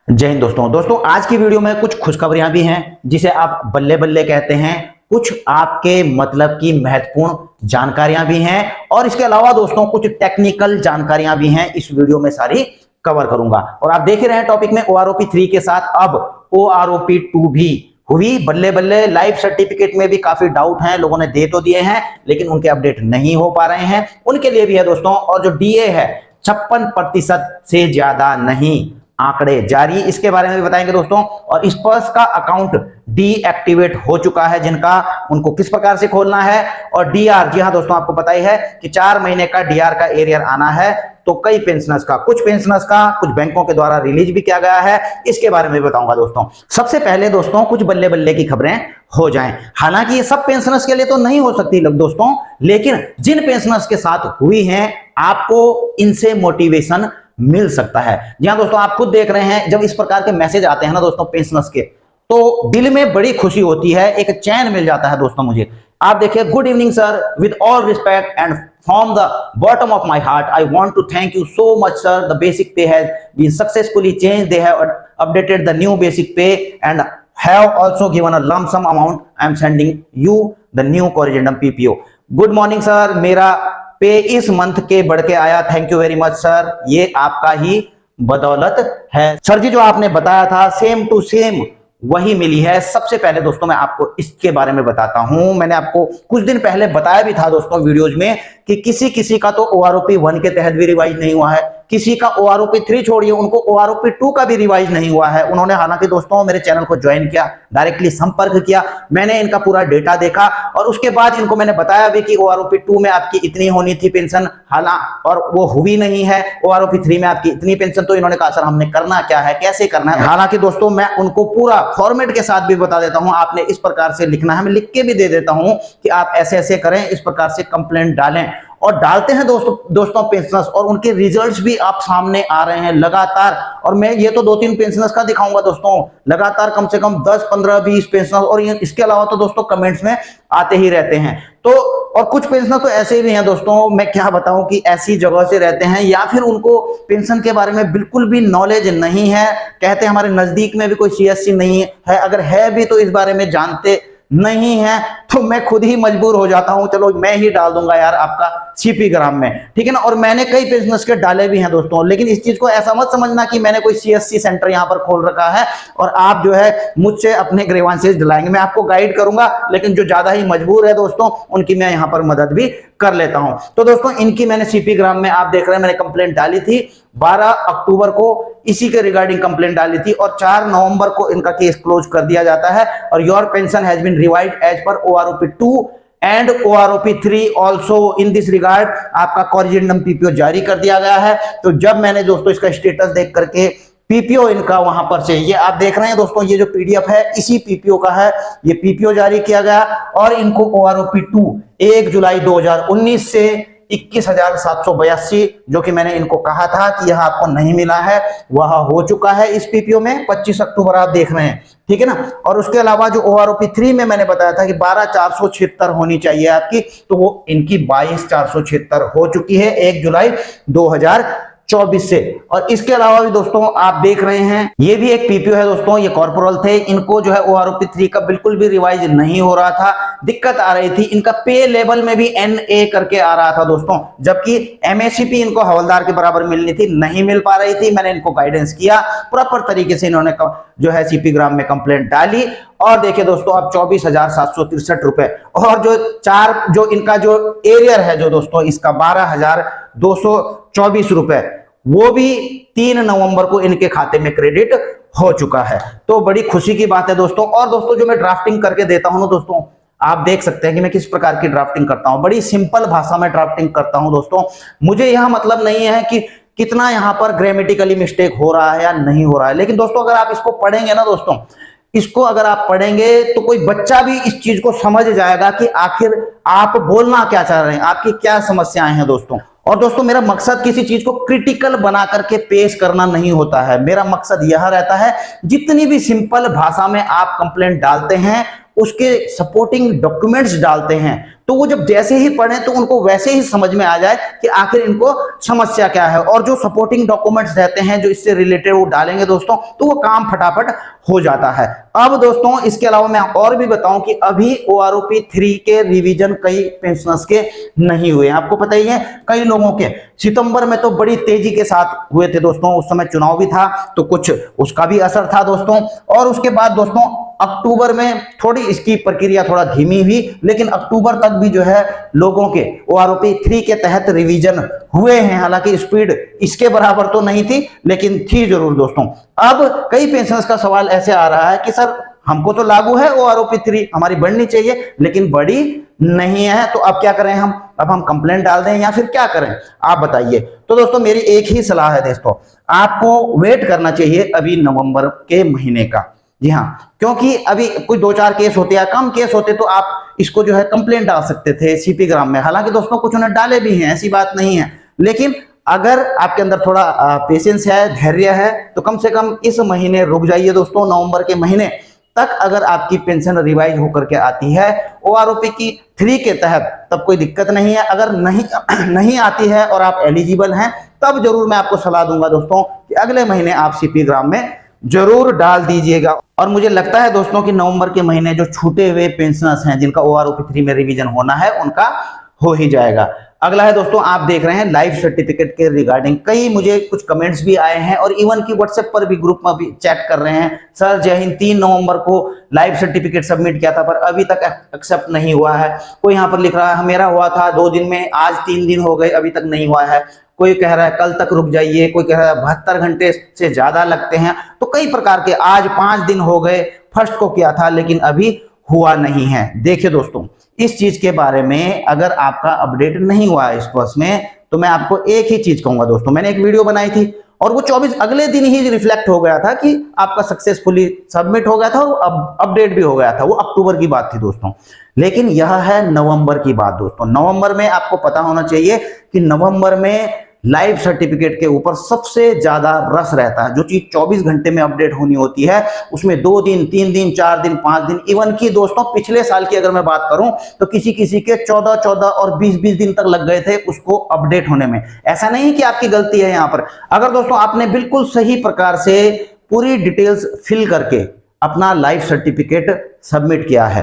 जय हिंद दोस्तों आज की वीडियो में कुछ खुशखबरियां भी हैं जिसे आप बल्ले बल्ले कहते हैं। कुछ आपके मतलब की महत्वपूर्ण जानकारियां भी हैं और इसके अलावा दोस्तों कुछ टेक्निकल जानकारियां भी हैं। इस वीडियो में सारी कवर करूंगा और आप देख रहे हैं टॉपिक में OROP 3 के साथ अब OROP 2 भी हुई। बल्ले बल्ले लाइफ सर्टिफिकेट में भी काफी डाउट हैं, लोगों ने दे तो दिए हैं लेकिन उनके अपडेट नहीं हो पा रहे हैं, उनके लिए भी है दोस्तों। और जो DA है 56% से ज्यादा नहीं, आंकड़े जारी, इसके बारे में भी बताएंगे दोस्तों। और स्पर्श का अकाउंट डीएक्टिवेट हो चुका है जिनका, उनको किस प्रकार से खोलना है। और डीआर, जी हां दोस्तों, आपको पता ही है कि 4 महीने का डीआर का एरियर आना है, तो कई पेंशनर्स का, कुछ पेंशनर्स का कुछ बैंकों के द्वारा रिलीज भी किया गया है, इसके बारे में बताऊंगा दोस्तों। सबसे पहले दोस्तों कुछ बल्ले बल्ले की खबरें हो जाएं। हालांकि ये सब पेंशनर्स के लिए तो नहीं हो सकती दोस्तों, लेकिन जिन पेंशनर्स के साथ हुई हैं आपको इनसे मोटिवेशन मिल सकता है। जी हां दोस्तों, आप खुद देख रहे हैं जब इस प्रकार के मैसेज आते हैं ना दोस्तों पेंशनर्स के, तो दिल में बड़ी खुशी होती है, एक चैन मिल जाता है दोस्तों मुझे। आप देखिए, good evening sir, with all respect and from the bottom of my heart I want to thank you so much sir, the basic pay has been successfully changed, they have updated the new basic pay and have also given a lump sum amount. I am sending you the new corrigendum PPO. Good morning sir, मेरा पे इस month के बढ़ के आया, thank you very much sir, ये आपका ही बदौलत है। सर जी जो आपने बताया था सेम टू सेम वही मिली है। सबसे पहले दोस्तों मैं आपको इसके बारे में बताता हूं, मैंने आपको कुछ दिन पहले बताया भी था दोस्तों वीडियोज में कि किसी किसी का तो OROP 1 के तहत भी रिवाइज नहीं हुआ है, किसी का OROP 3 छोड़िए, उनको OROP 2 का भी रिवाइज नहीं हुआ है। उन्होंने हालांकि दोस्तों मेरे चैनल को ज्वाइन किया, डायरेक्टली संपर्क किया, मैंने इनका पूरा डेटा देखा और उसके बाद इनको मैंने बताया भी कि OROP 2 में आपकी इतनी होनी थी पेंशन, हालांकि और वो हुई नहीं है। OROP 3 में आपकी इतनी पेंशन, तो इन्होंने कहा सर हमने करना क्या है, कैसे करना है। हालांकि दोस्तों मैं उनको पूरा फॉर्मेट के साथ भी बता देता हूं, आपने इस प्रकार से लिखना है, मैं लिख के भी दे देता हूं कि आप ऐसे ऐसे करें, इस प्रकार से कंप्लेंट डालें। और डालते हैं दोस्तों पेंशनर्स, और उनके रिजल्ट्स भी आप सामने आ रहे हैं लगातार। और मैं ये तो 2-3 पेंशनर्स का दिखाऊंगा दोस्तों, लगातार कम से कम 10, 15, 20 पेंशनर्स, और इसके अलावा तो दोस्तों कमेंट्स में आते ही रहते हैं। तो और कुछ पेंशनर तो ऐसे भी हैं दोस्तों, मैं क्या बताऊं कि ऐसी जगह से रहते हैं या फिर उनको पेंशन के बारे में बिल्कुल भी नॉलेज नहीं है, कहते हैं हमारे नजदीक में भी कोई CSC नहीं है, अगर है भी तो इस बारे में जानते नहीं है। तो मैं खुद ही मजबूर हो जाता हूं, चलो मैं ही डाल दूंगा यार आपका CP ग्राम में, ठीक है ना। और मैंने कई पेंशनर्स के डाले भी हैं दोस्तों, लेकिन इस चीज को ऐसा मत समझना कि मैंने कोई CSC सेंटर यहां पर खोल रखा है और आप जो है मुझसे अपने ग्रीवांसेस दिलाएंगे। मैं आपको गाइड करूंगा, लेकिन जो ज्यादा ही मजबूर है दोस्तों उनकी मैं यहां पर मदद भी कर लेता हूं। तो दोस्तों इनकी मैंने CP ग्राम में, आप देख रहे हैं, मैंने कंप्लेंट डाली थी 12 अक्टूबर को, इसी के रिगार्डिंग कंप्लेंट डाली थी और 4 नवंबर को इनका केस क्लोज कर दिया जाता है। और your pension has been revived as per OROP 2 and OROP 3 also in this regard, आपका कॉरिजेंडम PPO जारी कर दिया गया है। तो जब मैंने दोस्तों इसका स्टेटस देख करके PPO इनका वहां पर से, ये आप देख रहे हैं दोस्तों, ये जो PDF है इसी PPO का है, ये PPO जारी किया गया और इनको OROP 2 1 जुलाई 2019 से 21,782, जो कि मैंने इनको कहा था कि यह आपको नहीं मिला है, वह हो चुका है इस PPO में। 25 अक्टूबर आप देख रहे हैं, ठीक है ना। और उसके अलावा जो OROP 3 में मैंने बताया था कि 12,476 होनी चाहिए आपकी, तो वो इनकी 22,476 हो चुकी है 1 जुलाई 2024 से। और इसके अलावा भी दोस्तों आप देख रहे हैं, ये भी एक PPO है दोस्तों, ये कॉर्पोरल थे, इनको जो है OROP 3 का बिल्कुल भी रिवाइज नहीं हो रहा था, दिक्कत आ रही थी, इनका पे लेवल में भी NA करके आ रहा था दोस्तों, जबकि MACP इनको हवलदार के बराबर मिलनी थी, नहीं मिल पा रही थी। मैंने इनको गाइडेंस किया, प्रॉपर तरीके से इन्होंने जो है CP ग्राम में कंप्लेंट डाली और देखिए दोस्तों अब 24,763 रुपए, और जो इनका जो एरियर है जो दोस्तों इसका 12,224 रुपए, वो भी 3 नवंबर को इनके खाते में क्रेडिट हो चुका है। तो बड़ी खुशी की बात है दोस्तों। और दोस्तों जो मैं ड्राफ्टिंग करके देता हूं ना दोस्तों, आप देख सकते हैं कि मैं किस प्रकार की ड्राफ्टिंग करता हूं, बड़ी सिंपल भाषा में ड्राफ्टिंग करता हूं दोस्तों। मुझे यह मतलब नहीं है कि कितना यहां पर ग्रामेटिकली मिस्टेक हो रहा है या नहीं हो रहा है, लेकिन दोस्तों अगर आप इसको पढ़ेंगे ना दोस्तों, इसको अगर आप पढ़ेंगे तो कोई बच्चा भी इस चीज को समझ जाएगा कि आखिर आप बोलना क्या चाह रहे हैं, आपकी क्या समस्याएं हैं दोस्तों। और दोस्तों मेरा मकसद किसी चीज को क्रिटिकल बना करके पेश करना नहीं होता है, मेरा मकसद यह रहता है जितनी भी सिंपल भाषा में आप कंप्लेंट डालते हैं उसके सपोर्टिंग डॉक्यूमेंट्स डालते हैं, तो वो जब जैसे ही पढ़ें तो उनको वैसे ही समझ में आ जाए कि आखिर इनको समस्या क्या है, और जो सपोर्टिंग डॉक्यूमेंट्स रहते हैं जो इससे रिलेटेड वो डालेंगे दोस्तों, तो वो काम फटाफट हो जाता है। अब दोस्तों इसके अलावा मैं और भी बताऊं कि अभी OROP 3 के रिवीजन कई पेंशनर्स के नहीं हुए। आपको पता ही है कई लोगों के सितंबर में तो बड़ी तेजी के साथ हुए थे दोस्तों, उस समय चुनाव भी था तो कुछ उसका भी असर था दोस्तों। और उसके बाद दोस्तों अक्टूबर में थोड़ी इसकी प्रक्रिया थोड़ा धीमी हुई, लेकिन अक्टूबर तक भी जो है लोगों के OROP 3 के तहत रिवीजन हुए हैं। हालांकि स्पीड इसके बराबर तो नहीं थी, लेकिन थी जरूर दोस्तों। अब कई पेंशनर्स का सवाल ऐसे आ रहा है कि सर हमको तो लागू है OROP 3, हमारी बढ़नी चाहिए लेकिन बड़ी नहीं है, तो अब क्या करें हम? अब हम कंप्लेंट डाल दें या फिर क्या करें, आप बताइए। तो दोस्तों मेरी एक ही सलाह है दोस्तों, आपको वेट करना चाहिए अभी नवंबर के महीने का। जी हाँ, क्योंकि अभी कोई 2-4 केस होते हैं, कम केस होते तो आप इसको जो है कंप्लेंट डाल सकते थे CP ग्राम में। हालांकि दोस्तों कुछ उन्हें डाले भी हैं, ऐसी बात नहीं है, लेकिन अगर आपके अंदर थोड़ा पेशेंस है, धैर्य है, तो कम से कम इस महीने रुक जाइए दोस्तों। नवंबर के महीने तक अगर आपकी पेंशन रिवाइज होकर के आती है OROP की 3 के तहत, तब कोई दिक्कत नहीं है। अगर नहीं आती है और आप एलिजिबल हैं, तब जरूर मैं आपको सलाह दूंगा दोस्तों कि अगले महीने आप CP ग्राम में जरूर डाल दीजिएगा। और मुझे लगता है दोस्तों कि नवंबर के महीने जो छूटे हुए पेंशनर्स हैं जिनका OROP 3 में रिवीजन होना है, उनका हो ही जाएगा। अगला है दोस्तों, आप देख रहे हैं लाइफ सर्टिफिकेट के रिगार्डिंग कई मुझे कुछ कमेंट्स भी आए हैं, और इवन की व्हाट्सएप पर भी ग्रुप में भी चैट कर रहे हैं, सर जय हिंद 3 नवंबर को लाइफ सर्टिफिकेट सबमिट किया था पर अभी तक एक्सेप्ट नहीं हुआ है। कोई यहाँ पर लिख रहा है मेरा हुआ था 2 दिन में, आज 3 दिन हो गए अभी तक नहीं हुआ है। कोई कह रहा है कल तक रुक जाइए, कोई कह रहा है 72 घंटे से ज्यादा लगते हैं। तो कई प्रकार के, आज 5 दिन हो गए, फर्स्ट को किया था लेकिन अभी हुआ नहीं है। देखिए दोस्तों, इस चीज के बारे में अगर आपका अपडेट नहीं हुआ है इस वर्ष में, तो मैं आपको एक ही चीज कहूंगा दोस्तों, मैंने एक वीडियो बनाई थी और वो 24 अगले दिन ही रिफ्लेक्ट हो गया था कि आपका सक्सेसफुली सबमिट हो गया था, और अपडेट भी हो गया था। वो अक्टूबर की बात थी दोस्तों, लेकिन यह है नवंबर की बात दोस्तों। नवंबर में आपको पता होना चाहिए कि नवंबर में लाइफ सर्टिफिकेट के ऊपर सबसे ज्यादा रस रहता है। जो चीज 24 घंटे में अपडेट होनी होती है, उसमें 2 दिन, 3 दिन, 4 दिन, 5 दिन, इवन की दोस्तों पिछले साल की अगर मैं बात करूं तो किसी किसी के 14 और 20 दिन तक लग गए थे उसको अपडेट होने में। ऐसा नहीं कि आपकी गलती है यहाँ पर। अगर दोस्तों आपने बिल्कुल सही प्रकार से पूरी डिटेल्स फिल करके अपना लाइफ सर्टिफिकेट सबमिट किया है,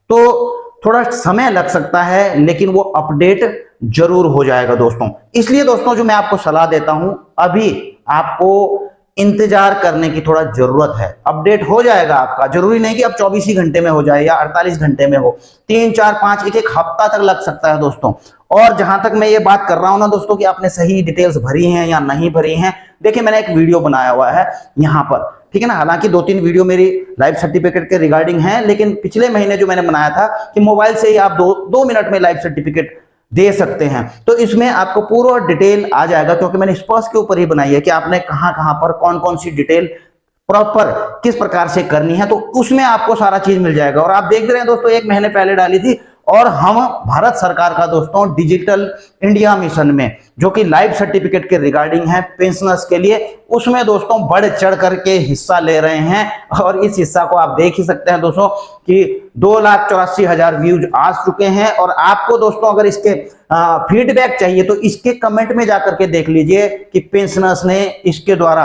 तो थोड़ा समय लग सकता है, लेकिन वो अपडेट जरूर हो जाएगा दोस्तों। इसलिए दोस्तों जो मैं आपको सलाह देता हूं, अभी आपको इंतजार करने की थोड़ा जरूरत है। अपडेट हो जाएगा आपका, जरूरी नहीं कि अब 24 ही घंटे में हो जाए या 48 घंटे में हो, 3, 4, 5, एक हफ्ता तक लग सकता है दोस्तों। और जहां तक मैं ये बात कर रहा हूं ना दोस्तों कि आपने सही डिटेल्स भरी हैं या नहीं भरी हैं, देखिए मैंने एक वीडियो बनाया हुआ है यहाँ पर, ठीक है ना। हालांकि 2-3 वीडियो मेरी लाइफ सर्टिफिकेट के रिगार्डिंग है, लेकिन पिछले महीने जो मैंने बनाया था कि मोबाइल से ही आप 2 मिनट में लाइफ सर्टिफिकेट दे सकते हैं, तो इसमें आपको पूरा डिटेल आ जाएगा, क्योंकि मैंने स्पर्श के ऊपर ही बनाई है कि आपने कहां पर कौन कौन सी डिटेल प्रॉपर किस प्रकार से करनी है, तो उसमें आपको सारा चीज मिल जाएगा। और आप देख रहे हैं दोस्तों, 1 महीने पहले डाली थी, और हम भारत सरकार का दोस्तों डिजिटल इंडिया मिशन में जो कि लाइफ सर्टिफिकेट के रिगार्डिंग है पेंशनर्स के लिए, उसमें दोस्तों बढ़ चढ़ करके हिस्सा ले रहे हैं। और इस हिस्सा को आप देख ही सकते हैं दोस्तों कि 2,84,000 व्यूज आ चुके हैं। और आपको दोस्तों अगर इसके फीडबैक चाहिए तो इसके कमेंट में जाकर के देख लीजिए कि पेंशनर्स ने इसके द्वारा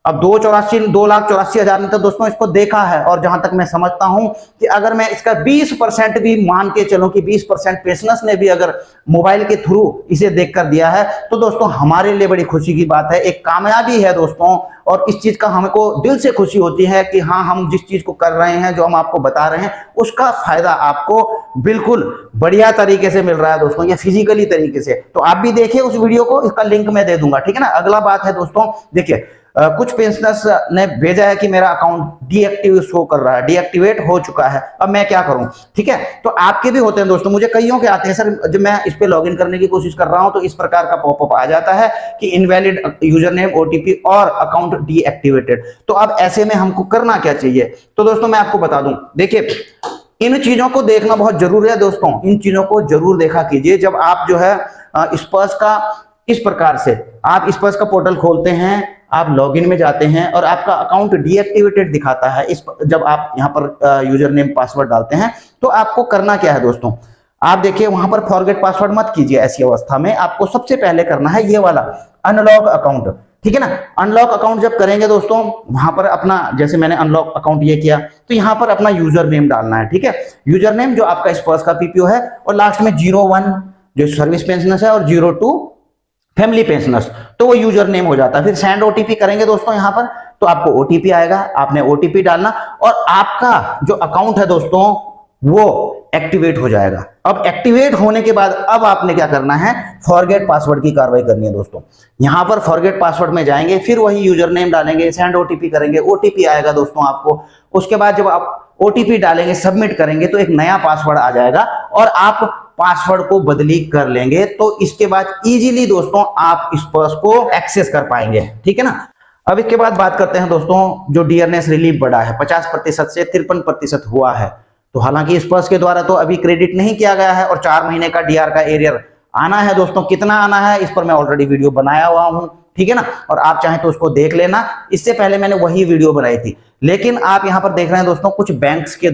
अब 2,84,000 ने तो दोस्तों इसको देखा है। और जहां तक मैं समझता हूं कि अगर मैं इसका 20% भी मान के चलूं कि 20% पेंशनर्स ने भी अगर मोबाइल के थ्रू इसे देखकर दिया है, तो दोस्तों हमारे लिए बड़ी खुशी की बात है, एक कामयाबी है दोस्तों। और इस चीज का हमको दिल से खुशी होती है कि हाँ, हम जिस चीज को कर रहे हैं, जो हम आपको बता रहे हैं, उसका फायदा आपको बिल्कुल बढ़िया तरीके से मिल रहा है दोस्तों, या फिजिकली तरीके से। तो आप भी देखिए उस वीडियो को, इसका लिंक मैं दे दूंगा, ठीक है ना। अगला बात है दोस्तों, देखिए कुछ पेंशनर्स ने भेजा है कि मेरा अकाउंट डीएक्टिव शो कर रहा है, डीएक्टिवेट हो चुका है, अब मैं क्या करूं, ठीक है। तो आपके भी होते हैं दोस्तों, मुझे कईयों के आते हैं, सर जब मैं इस पे लॉगिन करने की कोशिश कर रहा हूं तो इस प्रकार का पॉपअप आ जाता है कि इनवैलिड यूजर नेम, ओटीपी और अकाउंट डीएक्टिवेटेड। तो अब ऐसे में हमको करना क्या चाहिए, तो दोस्तों मैं आपको बता दूं, देखिए इन चीजों को देखना बहुत जरूरी है दोस्तों, इन चीजों को जरूर देखा कीजिए। जब आप जो है स्पर्श का इस प्रकार से आप स्पर्श का पोर्टल खोलते हैं, आप लॉगिन में जाते हैं और आपका अकाउंट डीएक्टिवेटेड दिखाता है इस जब आप यहाँ पर यूजर नेम पासवर्ड डालते हैं, तो आपको करना क्या है दोस्तों, आप देखिए वहां पर फॉरगेट पासवर्ड मत कीजिए। ऐसी अवस्था में आपको सबसे पहले करना है ये वाला अनलॉक अकाउंट, ठीक है ना। अनलॉक अकाउंट जब करेंगे दोस्तों, वहां पर अपना, जैसे मैंने अनलॉक अकाउंट ये किया, तो यहाँ पर अपना यूजर नेम डालना है, ठीक है। यूजर नेम जो आपका स्पर्श का पीपीओ है, और लास्ट में 01 जो सर्विस पेंशनर्स है और 02 फैमिली पेंशनर्स, तो वो यूजर नेम हो जाता है। फिर सेंड ओटीपी करेंगे दोस्तों यहाँ पर, तो आपको ओटीपी आएगा, आपने ओटीपी डालना और आपका जो अकाउंट है दोस्तों वो एक्टिवेट हो जाएगा। अब एक्टिवेट होने के बाद अब आपने क्या करना है, फॉरगेट पासवर्ड की कार्रवाई करनी है दोस्तों। यहां पर फॉरगेट पासवर्ड में जाएंगे, फिर वही यूजर नेम डालेंगे, सेंड ओटीपी करेंगे, ओटीपी आएगा दोस्तों आपको। उसके बाद जब आप ओटीपी डालेंगे, सबमिट करेंगे, तो एक नया पासवर्ड आ जाएगा और आप पासवर्ड को बदली कर लेंगे। तो इसके बाद इजीली दोस्तों आप इस पर्स को एक्सेस कर पाएंगे, ठीक है ना। अब इसके बाद बात करते हैं दोस्तों, जो डियरनेस रिलीफ बढ़ा है 50% से 53% हुआ है। तो हालांकि इस पर्स के द्वारा तो अभी क्रेडिट नहीं किया गया है और 4 महीने का डीआर का एरियर आना है दोस्तों। कितना आना है इस पर मैं ऑलरेडी वीडियो बनाया हुआ हूं, ठीक है ना, और आप चाहें तो उसको देख लेना। इससे पहले मैंने वही वीडियो बनाई थी। लेकिन आप यहां पर देख रहे हैं दोस्तों, कुछ बैंक के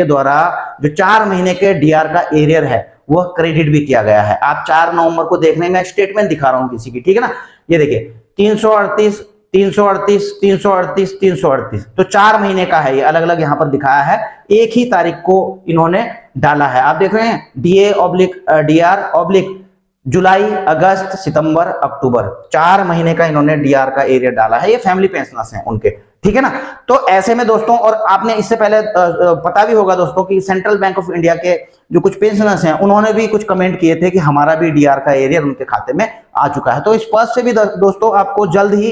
द्वारा जो 4 महीने के डीआर का एरियर है वह क्रेडिट भी किया गया है। आप 4 नवंबर को देखने में स्टेटमेंट दिखा रहा हूं किसी की, ठीक है ना। ये देखिए 338, 338, 338, 338, तो 4 महीने का है ये, अलग अलग यहां पर दिखाया है। एक ही तारीख को इन्होंने डाला है, आप देख रहे हैं, DA/DR/ जुलाई, अगस्त, सितंबर, अक्टूबर, 4 महीने का इन्होंने डीआर का एरिया डाला है। ये फैमिली पेंशनर्स हैं उनके, ठीक है ना। तो ऐसे में दोस्तों, और आपने इससे पहले पता भी होगा दोस्तों कि सेंट्रल बैंक ऑफ इंडिया के जो कुछ पेंशनर्स हैं उन्होंने भी कुछ कमेंट किए थे कि हमारा भी डीआर का एरिया उनके खाते में आ चुका है। तो इस पर्स से भी दोस्तों आपको जल्द ही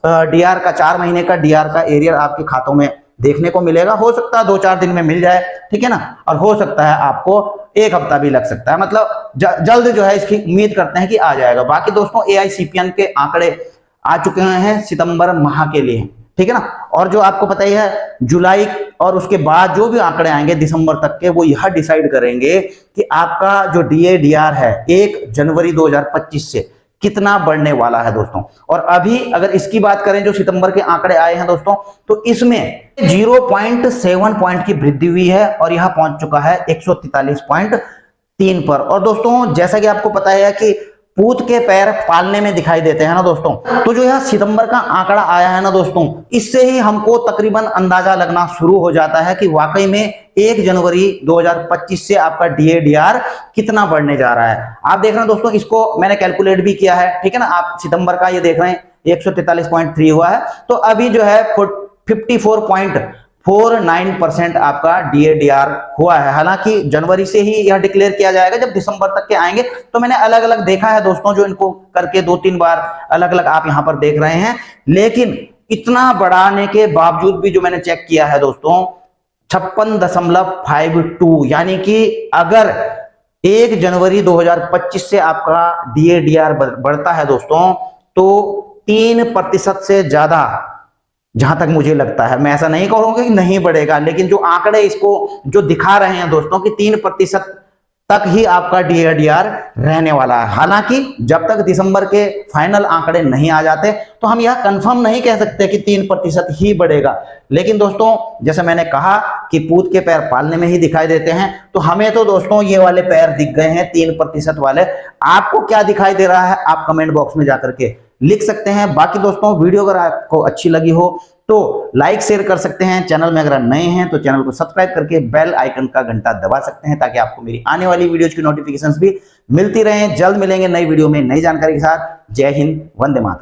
डीआर का 4 महीने का डीआर का एरियर आपके खातों में देखने को मिलेगा। हो सकता है 2-4 दिन में मिल जाए, ठीक है ना, और हो सकता है आपको 1 हफ्ता भी लग सकता है। मतलब जल्द जो है इसकी उम्मीद करते हैं कि आ जाएगा। बाकी दोस्तों AICPN के आंकड़े आ चुके हैं सितंबर माह के लिए, ठीक है ना। और जो आपको पता ही है जुलाई और उसके बाद जो भी आंकड़े आएंगे दिसंबर तक के, वो यह डिसाइड करेंगे कि आपका जो DA/DR है 1 जनवरी 2025 से कितना बढ़ने वाला है दोस्तों। और अभी अगर इसकी बात करें, जो सितंबर के आंकड़े आए हैं दोस्तों, तो इसमें 0.7 पॉइंट की वृद्धि हुई है और यह पहुंच चुका है 143.3 पर। और दोस्तों जैसा कि आपको पता है कि पूत के पैर पालने में दिखाई देते हैं ना दोस्तों, तो जो यह सितंबर का आंकड़ा आया है ना दोस्तों, इससे ही हमको तकरीबन अंदाजा लगना शुरू हो जाता है कि वाकई में 1 जनवरी 2025 से आपका DA/DR कितना बढ़ने जा रहा है। आप देख रहे हैं दोस्तों, इसको मैंने कैलकुलेट भी किया है, ठीक है ना। आप सितंबर का ये देख रहे हैं 143.3 हुआ है, तो अभी जो है 54.49% आपका DA/DR हुआ है। हालांकि जनवरी से ही यह डिक्लेयर किया जाएगा, जब दिसंबर तक के आएंगे। तो मैंने अलग अलग देखा है दोस्तों, जो इनको करके 2-3 बार अलग अलग आप यहां पर देख रहे हैं। लेकिन इतना बढ़ाने के बावजूद भी जो मैंने चेक किया है दोस्तों, 56.52, यानी कि अगर 1 जनवरी 2025 से आपका DA/DR बढ़ता है दोस्तों, तो 3% से ज्यादा, जहां तक मुझे लगता है, मैं ऐसा नहीं कहूंगा कि नहीं बढ़ेगा, लेकिन जो आंकड़े इसको जो दिखा रहे हैं दोस्तों कि 3% तक ही आपका DA/DR रहने वाला है। हालांकि जब तक दिसंबर के फाइनल आंकड़े नहीं आ जाते, तो हम यह कंफर्म नहीं कह सकते कि 3% ही बढ़ेगा। लेकिन दोस्तों जैसे मैंने कहा कि पूत के पैर पालने में ही दिखाई देते हैं, तो हमें तो दोस्तों ये वाले पैर दिख गए हैं 3% वाले। आपको क्या दिखाई दे रहा है, आप कमेंट बॉक्स में जाकर के लिख सकते हैं। बाकी दोस्तों वीडियो अगर आपको अच्छी लगी हो तो लाइक शेयर कर सकते हैं। चैनल में अगर नए हैं तो चैनल को सब्सक्राइब करके बेल आइकन का घंटा दबा सकते हैं, ताकि आपको मेरी आने वाली वीडियोज की नोटिफिकेशंस भी मिलती रहें। जल्द मिलेंगे नई वीडियो में नई जानकारी के साथ। जय हिंद, वंदे मातरम।